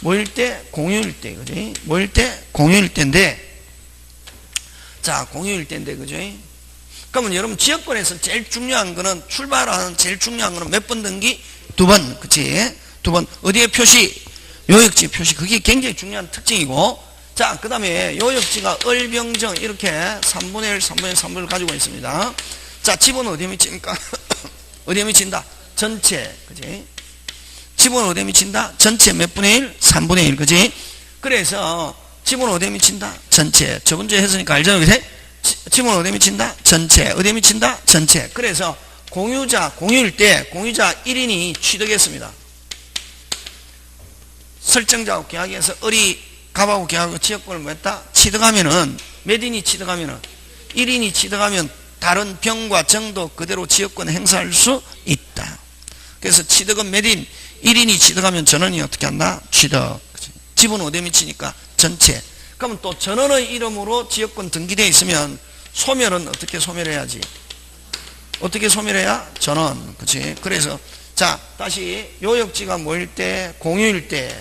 A: 뭐일 때? 공유일 때. 그지? 뭐일 때? 공유일 때인데, 자, 공유일 때인데, 그죠? 그러면 여러분 지역권에서 제일 중요한 거는, 출발하는 제일 중요한 거는 몇 번 등기? 2번. 그치? 2번. 어디에 표시? 요역지 표시. 그게 굉장히 중요한 특징이고, 자, 그 다음에 요역지가 을병정 이렇게 3분의 1, 3분의 1, 3분의 1을 가지고 있습니다. 자, 집은 어디에 미칩니까? 어디에 미친다? 전체. 그지? 집은 어디에 미친다? 전체 몇 분의 1? 3분의 1. 그지? 그래서 집은 어디에 미친다? 전체. 저번 주에 했으니까 알잖아요. 그치? 집은 어디에 미친다? 전체. 어디에 미친다? 전체. 그래서 공유일 때 공유자 1인이 취득했습니다. 설정자하고 계약해서 을이 갑하고 계약하고 지역권을 뭐 했다? 취득하면은, 몇 인이 취득하면은, 1인이 취득하면 다른 병과 정도 그대로 지역권 행사할 수 있다. 그래서 취득은 몇 인? 1인이 취득하면 전원이 어떻게 한다? 취득. 집은 어디에 미치니까? 전체. 그러면 또 전원의 이름으로 지역권 등기되어 있으면 소멸은 어떻게 소멸해야지? 어떻게 소멸해야? 전원. 그치? 그래서 자, 다시 요역지가 뭐일 때? 공유일 때.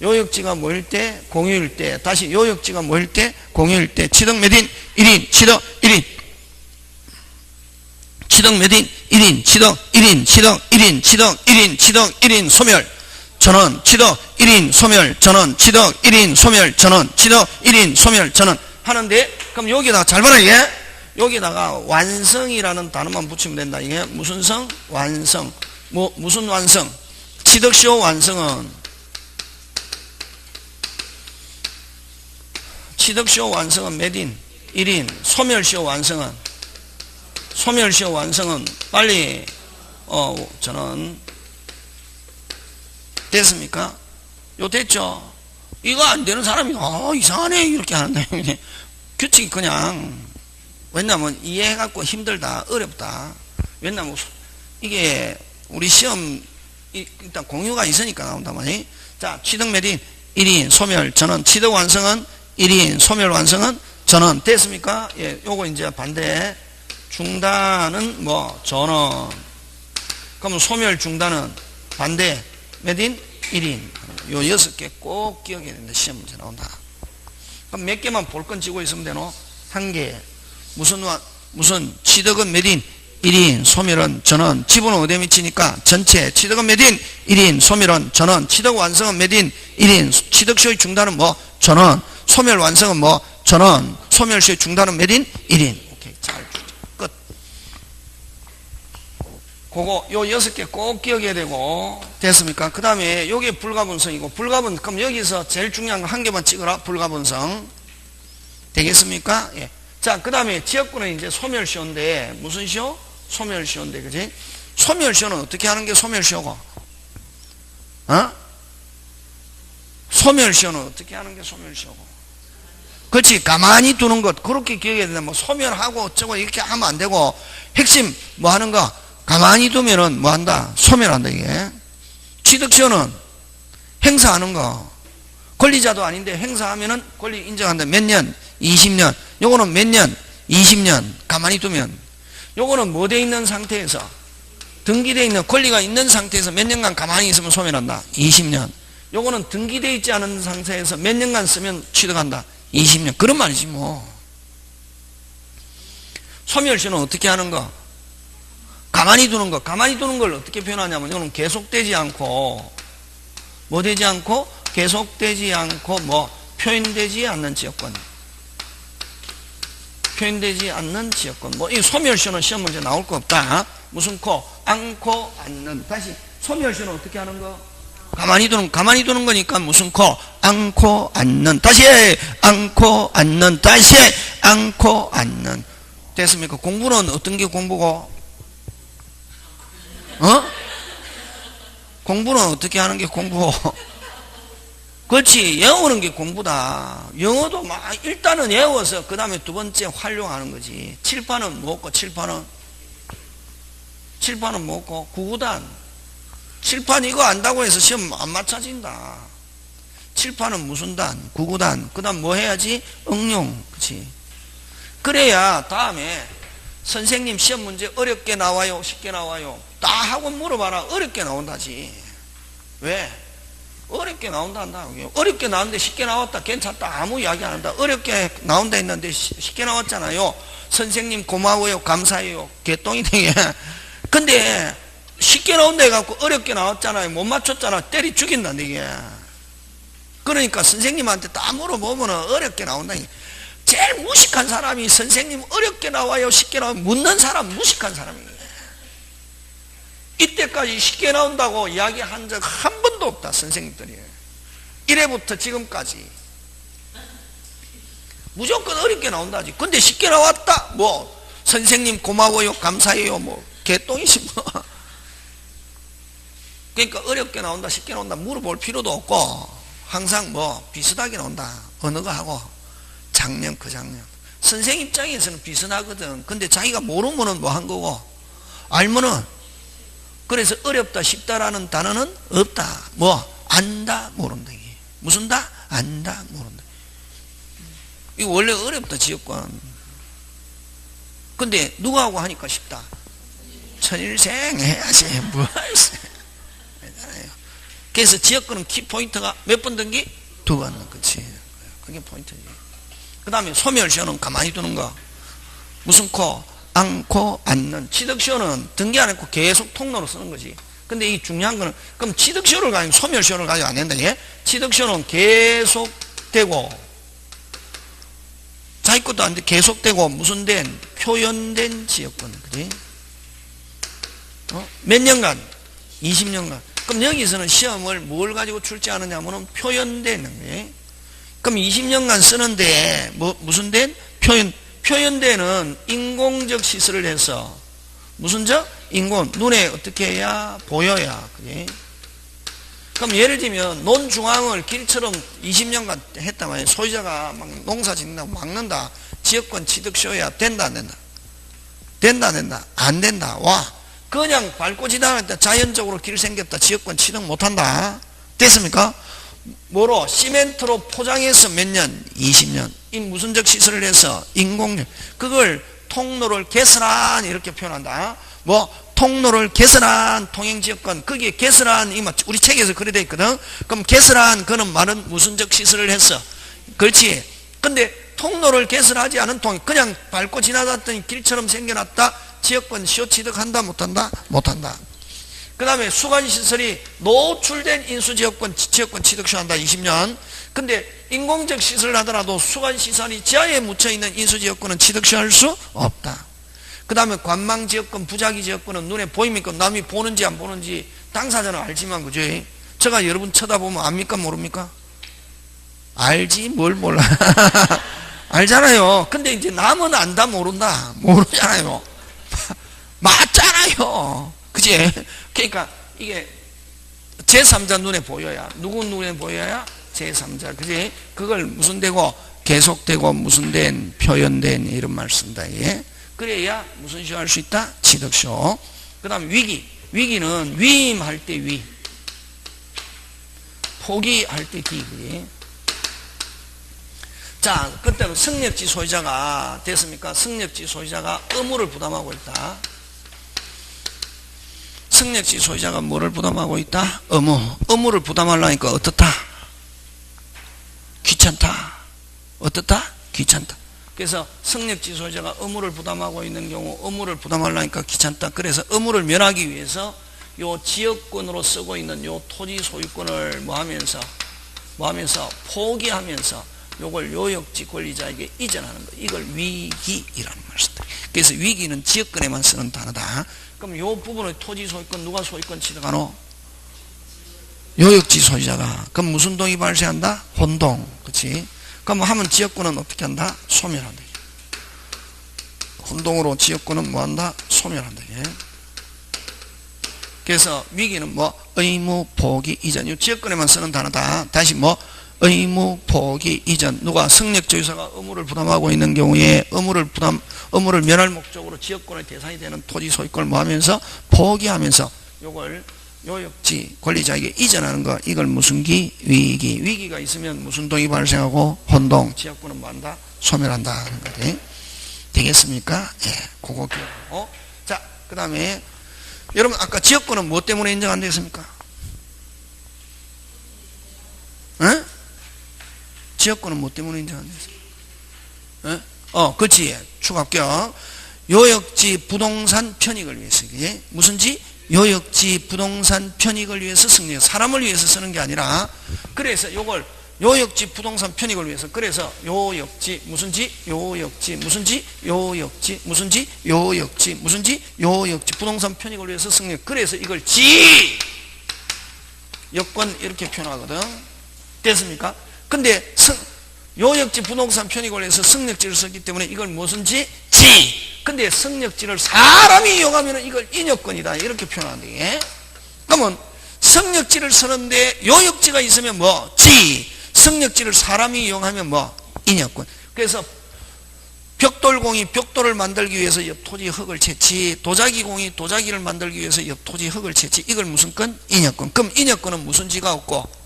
A: 요역지가 뭐일 때? 공유일 때. 다시 요역지가 뭐일 때? 공유일 때. 치덕 몇인? 1인. 치덕 1인. 치덕 몇인? 1인. 치덕 1인. 치덕 1인. 치덕 1인. 치덕 1인. 소멸. 전원. 치덕 1인. 소멸. 전원. 치덕 1인. 소멸. 전원. 치덕 1인. 소멸. 전원. 하는데, 그럼 여기다가 잘 봐라, 이게. 여기다가 완성이라는 단어만 붙이면 된다. 이게 무슨 성? 완성. 무슨 완성? 치덕시호 완성은 치덕시호 완성은 몇인? 1인. 소멸시호 완성은 빨리 저는 됐습니까? 요 됐죠? 이거 안 되는 사람이 이상하네 이렇게 하는데 규칙이 그냥 왜냐면 이해해갖고 힘들다 어렵다. 왜냐면 이게 우리 시험 일단 공유가 있으니까 나온다만. 자, 치덕 몇인? 1인. 소멸 전원. 치덕 완성은 1인. 소멸 완성은 전원. 됐습니까? 예, 요거 이제 반대. 중단은 뭐 전원. 그럼 소멸 중단은 반대 몇인? 1인. 요 6개 꼭 기억해야 된다. 시험 문제 나온다. 그럼 몇 개만 볼 건 쥐고 있으면 되노? 한 개. 무슨 치덕은 몇인? 1인. 소멸은 전원. 지분은 어디에 미치니까 전체. 치덕은 몇인? 1인. 소멸은 전원. 치덕 완성은 몇인? 1인. 치덕시의 중단은 뭐? 전원. 소멸 완성은 뭐? 전원. 소멸시의 중단은 몇인? 1인. 오케이. 잘 끝. 그거 요 6개 꼭 기억해야 되고. 됐습니까? 그 다음에 요게 불가분성이고. 불가분 그럼 여기서 제일 중요한 거 한 개만 찍어라. 불가분성. 되겠습니까? 예. 자, 그 다음에 지역구는 이제 소멸시효인데 무슨 시효? 소멸시효인데, 그지? 소멸시효는 어떻게 하는 게 소멸시효고? 소멸시효는 어떻게 하는 게 소멸시효고? 그렇지, 가만히 두는 것, 그렇게 기억해야 된다. 뭐, 소멸하고 어쩌고 이렇게 하면 안 되고, 핵심, 뭐 하는 거, 가만히 두면은 뭐 한다? 소멸한다, 이게. 취득시효는 행사하는 거, 권리자도 아닌데 행사하면은 권리 인정한다. 몇 년? 20년. 요거는 몇 년? 20년. 가만히 두면. 요거는 뭐 돼 있는 상태에서 등기되어 있는 권리가 있는 상태에서 몇 년간 가만히 있으면 소멸한다. 20년. 요거는 등기되어 있지 않은 상태에서 몇 년간 쓰면 취득한다. 20년. 그런 말이지 뭐. 소멸시효는 어떻게 하는 거? 가만히 두는 거. 가만히 두는 걸 어떻게 표현하냐면 이거는 계속되지 않고 뭐 되지 않고 계속되지 않고 뭐 표현되지 않는 지역권. 표현되지 않는 지역권. 뭐, 이 소멸시효는 시험 문제 나올 거 없다. 무슨 코? 않고, 않는. 다시, 소멸시효는 어떻게 하는 거? 가만히 두는 거니까 무슨 코? 않고, 않는. 다시, 않고, 않는. 다시, 않고, 않는. 됐습니까? 공부는 어떤 게 공부고? 공부는 어떻게 하는 게 공부고? 그렇지, 외우는 게 공부다. 영어도 막 일단은 외워서 그 다음에 두 번째 활용하는 거지. 칠판은 뭐고? 칠판은 뭐고? 구구단. 칠판 이거 안다고 해서 시험 안 맞춰진다. 칠판은 무슨 단? 구구단. 그 다음 뭐 해야지? 응용. 그렇지. 그래야 다음에 선생님 시험 문제 어렵게 나와요? 쉽게 나와요? 다 하고 물어봐라. 어렵게 나온다지. 왜? 어렵게 나온다 한다. 어렵게 나오는데 쉽게 나왔다. 괜찮다. 아무 이야기 안 한다. 어렵게 나온다 했는데 쉽게 나왔잖아요. 선생님 고마워요. 감사해요. 개똥이 되게. 근데 쉽게 나온다 해갖고 어렵게 나왔잖아요. 못 맞췄잖아. 때리 죽인다. 이게. 그러니까 선생님한테 다 물어보면 어렵게 나온다. 제일 무식한 사람이 선생님 어렵게 나와요? 쉽게 나와요? 묻는 사람 무식한 사람이에요. 이때까지 쉽게 나온다고 이야기한 적 한 번도 없다. 선생님들이 1회부터 지금까지 무조건 어렵게 나온다지. 근데 쉽게 나왔다 뭐 선생님 고마워요 감사해요 뭐 개똥이지 뭐. 그러니까 어렵게 나온다 쉽게 나온다 물어볼 필요도 없고 항상 뭐 비슷하게 나온다. 언어가 하고 작년 그 작년 선생 입장에서는 비슷하거든. 근데 자기가 모르면은 뭐 한 거고 알면은. 그래서 어렵다 쉽다라는 단어는 없다. 뭐 안다 모른다. 이게 무슨 다? 안다 모른다. 이거 원래 어렵다 지역권. 근데 누구하고 하니까 쉽다. 천일생 해야지 뭘. 그래서 지역권은 키포인트가 몇 번 등기? 2번. 그치. 그게 포인트지. 그 다음에 소멸시효는 가만히 두는 거. 무슨 코? 않고 않는. 취득시효는 등기 안 했고 계속 통로로 쓰는 거지. 근데 이 중요한 거는, 그럼 취득시효를 가지고 소멸시효를 가지고 안 된다. 예? 취득시효는 계속되고, 자기 것도 안 돼. 계속되고, 무슨 된? 표현된 지역권. 그지? 몇 년간? 20년간. 그럼 여기서는 시험을 뭘 가지고 출제하느냐면은 표현된 거예요. 그럼 20년간 쓰는데, 무슨 된? 표현되는 인공적 시설을 해서, 무슨 적? 인공. 눈에 어떻게 해야? 보여야. 그지? 그럼 예를 들면, 논중앙을 길처럼 20년간 했단 말이에요. 소유자가 막 농사 짓는다고 막는다. 지역권 취득시효야. 된다, 안 된다? 된다, 안 된다? 안 된다. 와. 그냥 밟고 지나갈 때 자연적으로 길 생겼다. 지역권 취득 못한다. 됐습니까? 뭐로? 시멘트로 포장해서 몇 년? 20년. 이 무슨적 시설을 해서 인공적. 그걸 통로를 개설한 이렇게 표현한다. 뭐? 통로를 개설한 통행지역권. 거기에 개설한, 우리 책에서 그래 돼 있거든. 그럼 개설한 그는 말은 무슨적 시설을 했어. 그렇지. 근데 통로를 개설하지 않은 통행, 그냥 밟고 지나갔더니 길처럼 생겨났다. 지역권 시효 취득한다, 못한다? 못한다. 그 다음에 수관시설이 노출된 인수지역권, 지역권 취득시효한다, 20년. 근데 인공적 시설을 하더라도 수관시설이 지하에 묻혀있는 인수지역권은 취득시효할 수 없다. 그 다음에 관망지역권, 부작위지역권은 눈에 보입니까? 남이 보는지 안 보는지 당사자는 알지만, 그죠? 제가 여러분 쳐다보면 압니까? 모릅니까? 알지? 뭘 몰라. 알잖아요. 근데 이제 남은 안다, 모른다. 모르잖아요. 맞잖아요. 그치? 그러니까 이게 제3자 눈에 보여야. 누구 눈에 보여야? 제3자. 그치? 그걸 무슨 되고? 계속되고 무슨 된? 표현된 이런 말 쓴다. 예? 그래야 무슨 시효 할 수 있다? 취득시효. 그 다음 위기. 위기는 위임할 때 위. 포기할 때 기. 그치? 자, 그때는 승력지 소유자가 됐습니까? 승력지 소유자가 의무를 부담하고 있다. 승력지 소유자가 뭐를 부담하고 있다? 의무를 부담하려니까 어떻다? 귀찮다. 어떻다? 귀찮다. 그래서 승력지 소유자가 의무를 부담하고 있는 경우 의무를 부담하려니까 귀찮다. 그래서 의무를 면하기 위해서 요 지역권으로 쓰고 있는 요 토지 소유권을 뭐 하면서 포기하면서 요걸 요역지 권리자에게 이전하는 거. 이걸 위기이라는 말을 쓴다. 그래서 위기는 지역권에만 쓰는 단어다. 그럼 요 부분의 토지 소유권 누가 소유권 취득하노? 요역지 소유자가. 그럼 무슨 동이 발생한다? 혼동. 그렇지? 그럼 하면 지역권은 어떻게 한다? 소멸한다. 혼동으로 지역권은 뭐 한다? 소멸한다. 그래서 위기는 뭐 의무 포기 이전. 요 지역권에만 쓰는 단어다. 다시 뭐 의무 포기 이전. 누가 승력조유사가 의무를 부담하고 있는 경우에 의무를 면할 목적으로 지역권의 대상이 되는 토지 소유권을 뭐 하면서 포기하면서 요걸 요역지 권리자에게 이전하는 거. 이걸 무슨 기? 위기. 위기가 있으면 무슨 동이 발생하고 혼동. 지역권은 뭐 한다? 소멸한다 하는 거지. 되겠습니까? 예. 그거 기억하고. 자, 그 다음에 여러분 아까 지역권은 뭐 때문에 인정 안 됐습니까? 에? 지역권은 뭐 때문에 인정 안 됐습니까? 그렇지. 추가합격. 요역지 부동산 편익을 위해서. 그게 무슨지? 요역지 부동산 편익을 위해서 승리. 사람을 위해서 쓰는 게 아니라. 그래서 요걸 요역지 부동산 편익을 위해서. 그래서 요역지 무슨지? 요역지 무슨지? 요역지 무슨지? 요역지 무슨지? 요역지 부동산 편익을 위해서 승리. 그래서 이걸 지 여권 이렇게 표현하거든. 됐습니까? 근데 요역지 부동산 편익을 위해서 승력지를 썼기 때문에 이걸 무슨지? 지. 근데 승력지를 사람이 이용하면 이걸 인여권이다. 이렇게 표현하는데. 예? 그러면 승력지를 쓰는데 요역지가 있으면 뭐? 지. 승력지를 사람이 이용하면 뭐? 인여권. 그래서 벽돌공이 벽돌을 만들기 위해서 옆 토지 흙을 채치. 도자기공이 도자기를 만들기 위해서 옆 토지 흙을 채치. 이걸 무슨 건? 인여권. 그럼 인여권은 무슨 지가 없고?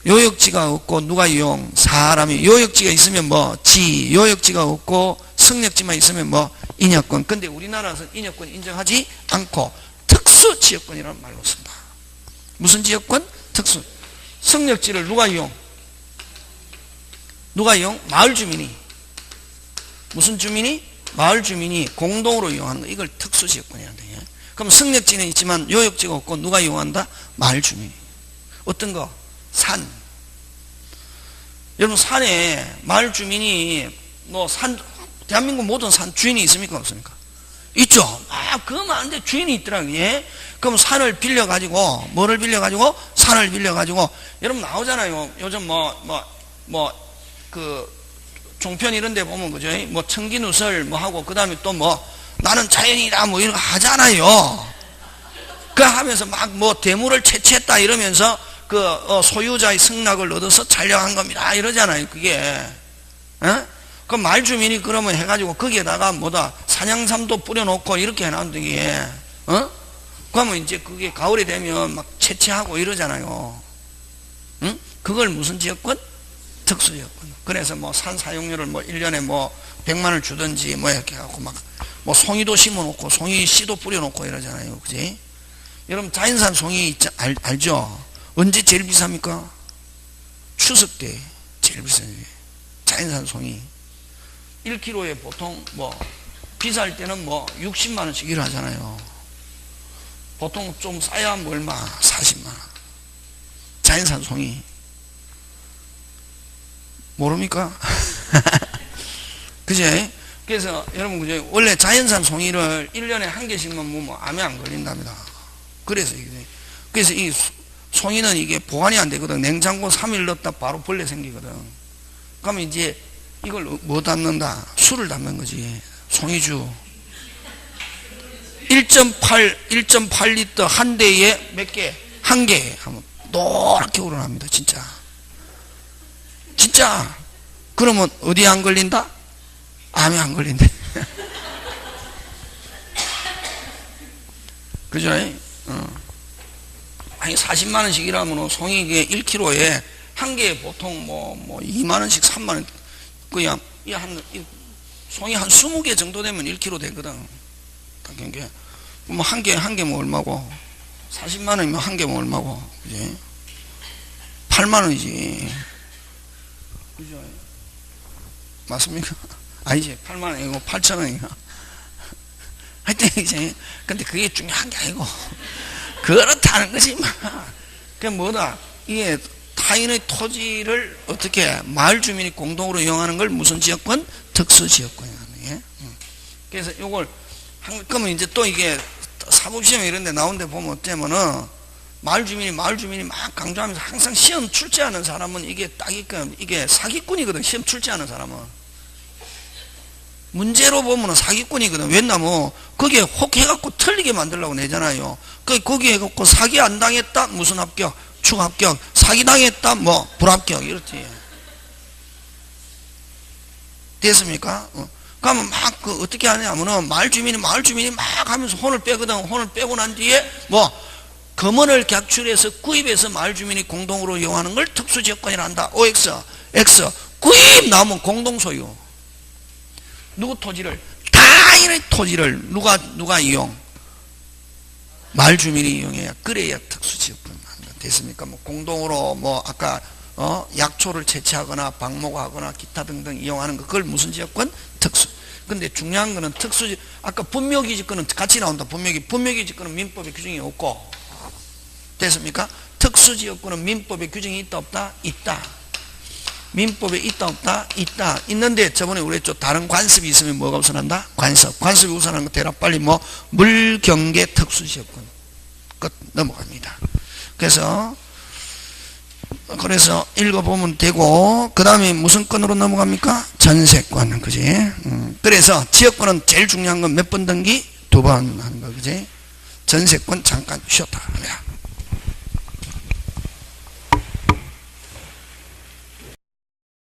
A: 요역지가 없고 누가 이용? 사람이. 요역지가 있으면 뭐? 지. 요역지가 없고 승력지만 있으면 뭐? 인여권. 근데 우리나라에서는 인여권 인정하지 않고 특수지역권이라는 말로 쓴다. 무슨 지역권? 특수. 승력지를 누가 이용? 누가 이용? 마을 주민이. 무슨 주민이? 마을 주민이 공동으로 이용하는 거. 이걸 특수 지역권이란다. 그럼 승력지는 있지만 요역지가 없고 누가 이용한다? 마을 주민이. 어떤 거? 산. 여러분 산에 마을 주민이 대한민국 모든 산 주인이 있습니까? 없습니까? 있죠. 그 많은데 주인이 있더라고요. 예? 그럼 산을 빌려가지고 뭐를 빌려가지고? 산을 빌려가지고 여러분 나오잖아요. 요즘 그 종편 이런 데 보면 그죠? 뭐 청기누설 뭐 하고 그 다음에 또 뭐 나는 자연이다 뭐 이런 거 하잖아요. 그 하면서 막 뭐 대물을 채취했다 이러면서 그 소유자의 승낙을 얻어서 촬영한 겁니다 이러잖아요. 그게 그 마을 주민이 그러면 해가지고 거기에다가 뭐다 산양삼도 뿌려놓고 이렇게 해놨는데 이게 그러면 이제 그게 가을이 되면 막 채취하고 이러잖아요. 그걸 무슨 지역권? 특수지역권. 그래서 뭐 산 사용료를 뭐 1년에 뭐 100만 원을 주든지 뭐 이렇게 해갖고 막 뭐 송이도 심어놓고 송이 씨도 뿌려놓고 이러잖아요. 그지? 여러분 자연산 송이 알죠? 언제 제일 비쌉니까? 추석 때 제일 비싸요. 자연산 송이 1kg에 보통 뭐 비쌀 때는 뭐 60만 원씩 일하잖아요. 보통 좀 싸야 뭐 얼마? 40만 원. 자연산 송이 모릅니까? 그제? 그래서 여러분 그죠? 원래 자연산 송이를 1년에 한 개씩만 먹으면 암에 안 걸린답니다. 그래서 이 송이는 이게 보관이 안 되거든. 냉장고 3일 넣었다 바로 벌레 생기거든. 그러면 이제 이걸 뭐 담는다? 술을 담는 거지. 송이주 1.8리터 한 대에 몇 개? 한 개 하면 노랗게 우러납니다. 진짜 그러면 어디에 안 걸린다? 암에 안 걸린대. 그죠? 아니 40만 원씩 일하면 송이 1kg에 한 개에 보통 뭐 2만 원씩 3만 원 그냥 송이 한 20개 정도 되면 1kg 되거든. 뭐 한 개 뭐 얼마고 40만 원이면 한 개 뭐 얼마고 그지? 8만 원이지. 그죠? 맞습니까? 아니지 8만 원이고 8천 원이고 하여튼 이제 근데 그게 중요한 게 아니고 그렇다는 거지 그게 뭐다? 이게 타인의 토지를 어떻게 마을 주민이 공동으로 이용하는 걸 무슨 지역권? 특수지역권이라는 게. 그래서 요걸 그러면 이제 또 이게 사법시험 이런 데 나온 데 보면 어쩌면은 마을 주민이 막 강조하면서 항상 시험 출제하는 사람은 이게 이게 사기꾼이거든. 시험 출제하는 사람은 문제로 보면은 사기꾼이거든. 왜냐면 거기에 혹 해갖고 틀리게 만들려고 내잖아요. 거기에 해갖고 사기 안 당했다 무슨 합격? 충합격. 사기 당했다 뭐 불합격. 이렇지. 됐습니까? 그러면 막 어떻게 하냐면은 마을 주민이 막 하면서 혼을 빼거든. 혼을 빼고 난 뒤에 뭐 금원을 객출해서 구입해서 마을 주민이 공동으로 이용하는 걸 특수지역권이라 한다. OX, X 구입 나오면 공동소유. 누구 토지를? 타인의 토지를 누가 이용? 마을 주민이 이용해야 그래야 특수지역권 한다. 됐습니까? 뭐 공동으로 뭐 아까 약초를 채취하거나 방목하거나 기타 등등 이용하는 거 그걸 무슨 지역권? 특수. 근데 중요한 거는 아까 분묘기 지권은 같이 나온다. 분묘기 지권은 민법에 규정이 없고 됐습니까? 특수지역권은 민법에 규정이 있다 없다? 있다. 민법에 있다 없다? 있다. 있는데 저번에 우리 했죠. 다른 관습이 있으면 뭐가 우선한다? 관습이 우선하는 거 대략 빨리 뭐 물경계 특수지역권 끝 넘어갑니다. 그래서 읽어보면 되고 그 다음에 무슨 건으로 넘어갑니까? 전세권. 그지? 그래서 지역권은 제일 중요한 건 몇 번 등기? 2번 하는 거. 그지? 전세권 잠깐 쉬었다.